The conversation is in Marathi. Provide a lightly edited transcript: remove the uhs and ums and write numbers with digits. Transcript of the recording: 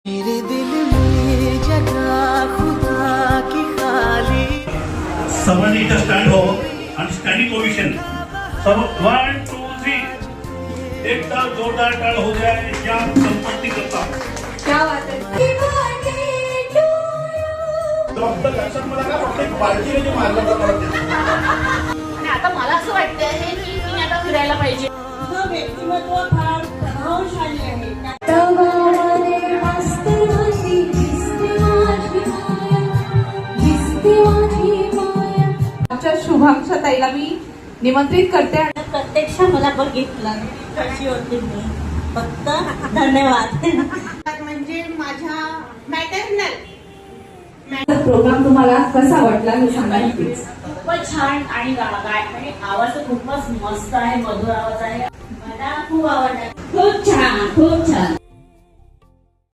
मेरे दिल में जगह खुदा की खाली सर्वांनी इथं स्टँड हो आणि स्टँडिंग ओवेशन सर्व 1 2 3 एकदा जोरदार टाळ हो जाए या संपत्ती करता क्या बात है। लक्षात मला काय वाटतं बालकीने जे मारलं जातं आणि आता मला असं वाटतंय की मी आता फिरायला पाहिजे. तुझं व्यक्तिमत्व फार प्रभावशाली आहे. आमच्या शुभांक्षा ताईला मी निमंत्रित करते. आणि प्रत्यक्ष मला बघितलं कशी होती मी फक्त धन्यवाद. म्हणजे माझ्या मॅटर्नल प्रोग्राम तुम्हाला कसा वाटला हे सांगा प्लीज. खूपच छान आणि गाय म्हणजे आवाज तर खूपच मस्त आहे, मधुर आवाज आहे. मला खूप आवडला. खूप छान खूप छान.